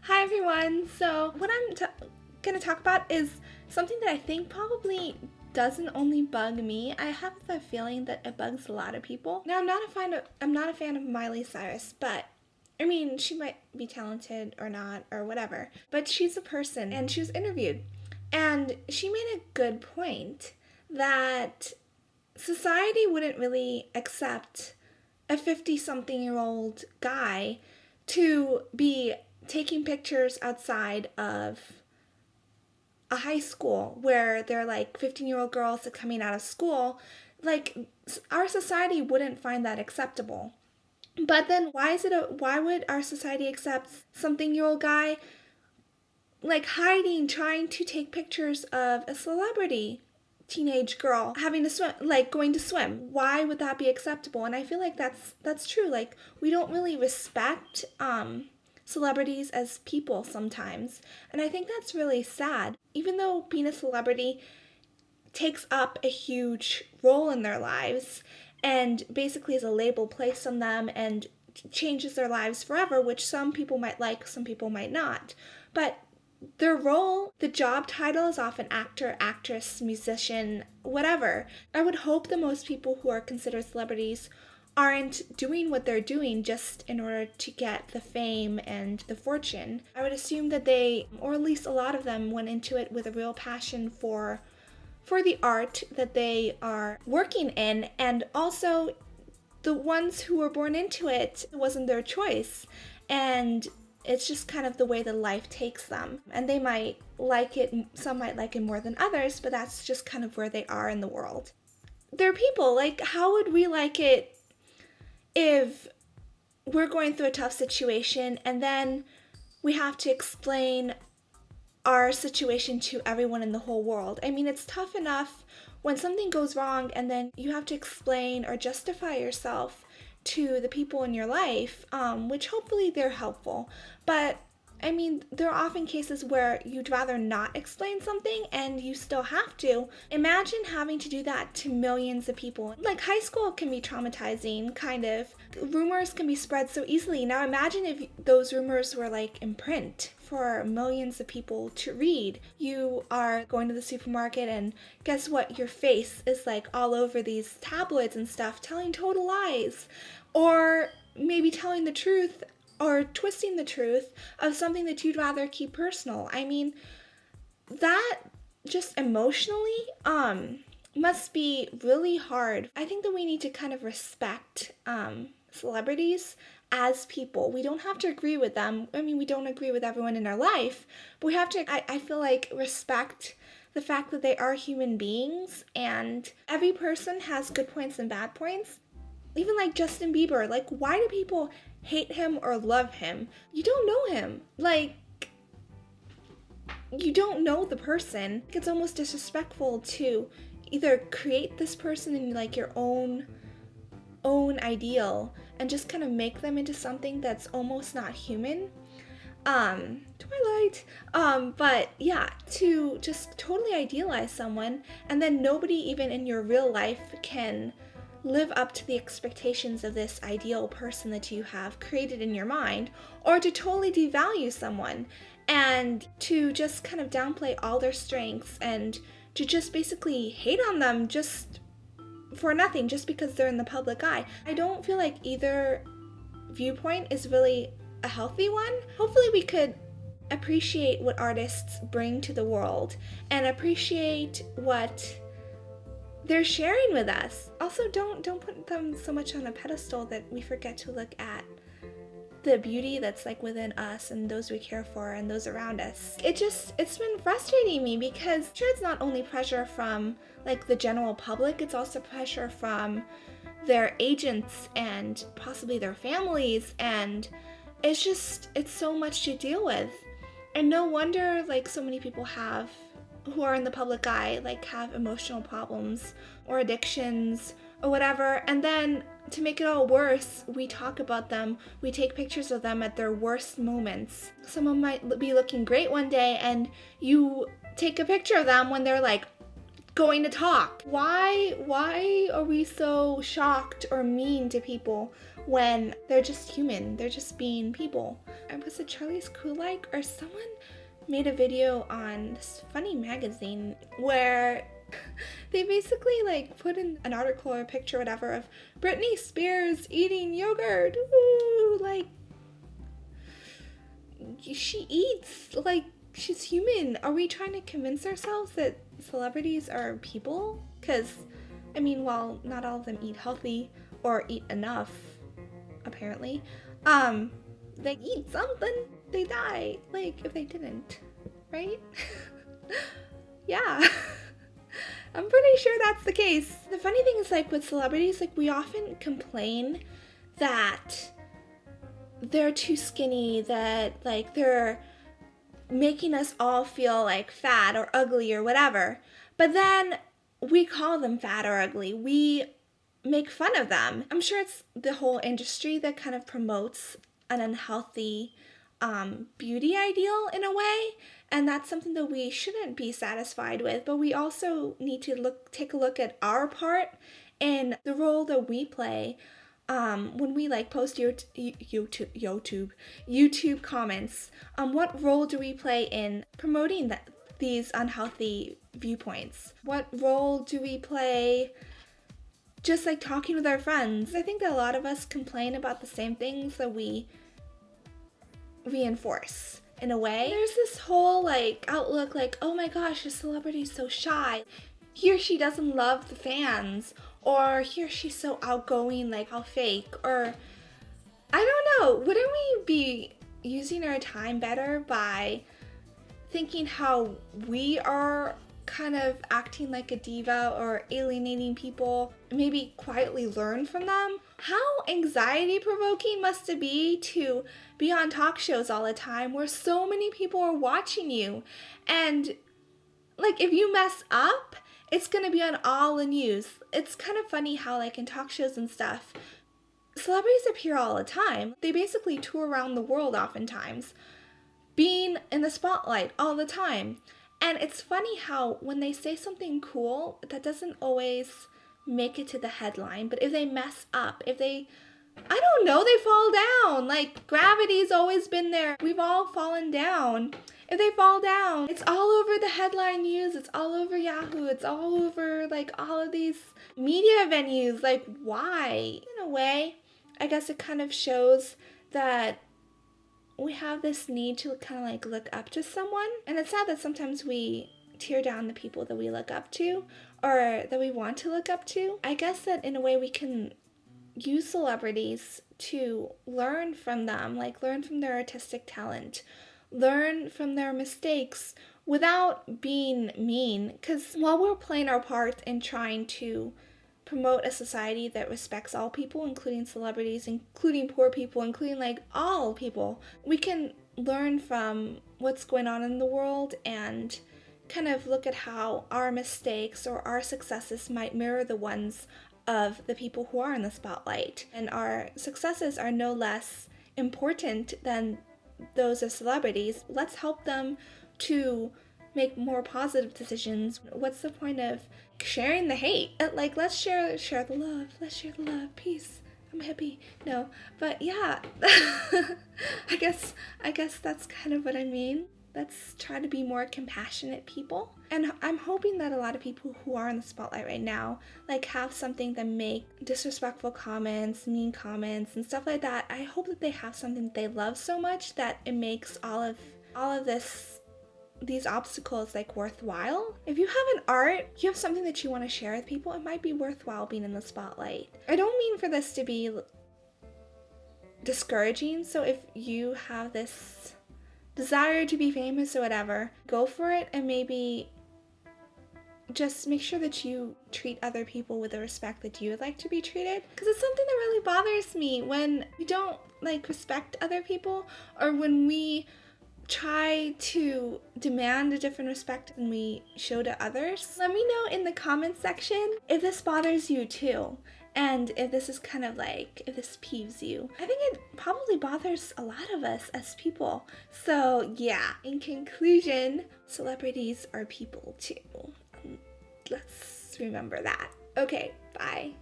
Hi everyone! So what I'm going to talk about is something that I think probably doesn't only bug me. I have the feeling that it bugs a lot of people. Now I'm not a fan of Miley Cyrus, but I mean, she might be talented or not or whatever. But she's a person and she was interviewed. And she made a good point that society wouldn't really accept a 50-something-year-old guy to be taking pictures outside of a high school where they're like 15-year-old girls that coming out of school. Like, our society wouldn't find that acceptable. But then why would our society accept something-year-old guy like hiding, trying to take pictures of a celebrity teenage girl having to swim, like going to swim? Why would that be acceptable? And I feel like that's true. Like, we don't really respect celebrities as people sometimes, and I think that's really sad. Even though being a celebrity takes up a huge role in their lives and basically is a label placed on them and changes their lives forever, which some people might like, some people might not, but their role, the job title is often actor, actress, musician, whatever. I would hope that most people who are considered celebrities aren't doing what they're doing just in order to get the fame and the fortune. I would assume that they, or at least a lot of them, went into it with a real passion for the art that they are working in, and also the ones who were born into it, it wasn't their choice. And it's just kind of the way that life takes them. And they might like it, some might like it more than others, but that's just kind of where they are in the world. They're people. Like, how would we like it if we're going through a tough situation and then we have to explain our situation to everyone in the whole world? I mean, it's tough enough when something goes wrong and then you have to explain or justify yourself to the people in your life, which hopefully they're helpful. But I mean, there are often cases where you'd rather not explain something and you still have to. Imagine having to do that to millions of people. Like, high school can be traumatizing, kind of. Rumors can be spread so easily. Now imagine if those rumors were like in print for millions of people to read. You are going to the supermarket and guess what? Your face is like all over these tabloids and stuff, telling total lies. Or maybe telling the truth or twisting the truth of something that you'd rather keep personal. I mean, that just emotionally must be really hard. I think that we need to kind of respect celebrities as people. We don't have to agree with them. I mean, we don't agree with everyone in our life, but we have to, I feel like, respect the fact that they are human beings, and every person has good points and bad points. Even like Justin Bieber, like, why do people hate him or love him? You don't know him. Like, you don't know the person. It's almost disrespectful to either create this person in like your own ideal and just kind of make them into something that's almost not human. Twilight. But yeah, to just totally idealize someone and then nobody even in your real life can live up to the expectations of this ideal person that you have created in your mind, or to totally devalue someone and to just kind of downplay all their strengths and to just basically hate on them just for nothing, just because they're in the public eye. I don't feel like either viewpoint is really a healthy one. Hopefully we could appreciate what artists bring to the world and appreciate what they're sharing with us. Also, don't put them so much on a pedestal that we forget to look at the beauty that's like within us and those we care for and those around us. It's been frustrating me because sure, it's not only pressure from like the general public, it's also pressure from their agents and possibly their families, and it's so much to deal with. And no wonder like so many people who are in the public eye like have emotional problems or addictions or whatever, and then to make it all worse, we talk about them, we take pictures of them at their worst moments. Someone might be looking great one day and you take a picture of them when they're like going to talk. Why are we so shocked or mean to people when they're just human, they're just being people. Was it Charlie's Cool Like, or someone made a video on this funny magazine where they basically like put in an article or a picture or whatever of Britney Spears eating yogurt. Ooh, like, she eats, like, she's human. Are we trying to convince ourselves that celebrities are people? Because, I mean, while not all of them eat healthy or eat enough, apparently, they eat something, they die, like, if they didn't, right? Yeah. I'm pretty sure that's the case. The funny thing is, like, with celebrities, like, we often complain that they're too skinny, that, like, they're making us all feel, like, fat or ugly or whatever. But then we call them fat or ugly. We make fun of them. I'm sure it's the whole industry that kind of promotes an unhealthy beauty ideal in a way, and that's something that we shouldn't be satisfied with, but we also need to take a look at our part in the role that we play when we like post YouTube comments. What role do we play in promoting these unhealthy viewpoints? What role do we play just like talking with our friends? I think that a lot of us complain about the same things that we reinforce in a way. There's this whole like outlook like, oh my gosh, a celebrity's so shy. He or she doesn't love the fans, or he or she's so outgoing, like how fake, or I don't know. Wouldn't we be using our time better by thinking how we are kind of acting like a diva or alienating people, maybe quietly learn from them? How anxiety provoking must it be to be on talk shows all the time where so many people are watching you, and like if you mess up, it's gonna be on all the news. It's kind of funny how like in talk shows and stuff, celebrities appear all the time. They basically tour around the world oftentimes, being in the spotlight all the time. And it's funny how when they say something cool, that doesn't always make it to the headline. But if they mess up, if they, I don't know, they fall down. Like, gravity's always been there. We've all fallen down. If they fall down, it's all over the headline news. It's all over Yahoo. It's all over, like, all of these media venues. Like, why? In a way, I guess it kind of shows that we have this need to kind of like look up to someone. And it's sad that sometimes we tear down the people that we look up to or that we want to look up to. I guess that in a way we can use celebrities to learn from them, like learn from their artistic talent, learn from their mistakes without being mean. Because while we're playing our part in trying to promote a society that respects all people, including celebrities, including poor people, including like all people, we can learn from what's going on in the world and kind of look at how our mistakes or our successes might mirror the ones of the people who are in the spotlight. And our successes are no less important than those of celebrities. Let's help them to make more positive decisions. What's the point of sharing the hate? Like, let's share the love. Let's share the love. Peace. I'm happy. No, but yeah, I guess that's kind of what I mean. Let's try to be more compassionate people. And I'm hoping that a lot of people who are in the spotlight right now, like, have something that make disrespectful comments, mean comments, and stuff like that. I hope that they have something that they love so much that it makes all of these obstacles like worthwhile. If you have an art, you have something that you want to share with people, it might be worthwhile being in the spotlight. I don't mean for this to be discouraging, so if you have this desire to be famous or whatever, go for it, and maybe just make sure that you treat other people with the respect that you would like to be treated. Because it's something that really bothers me when we don't like respect other people, or when we try to demand a different respect than we show to others. Let me know in the comments section if this bothers you too, and if this is kind of like, if this peeves you. I think it probably bothers a lot of us as people. So yeah, in conclusion, celebrities are people too. Let's remember that. Okay, bye.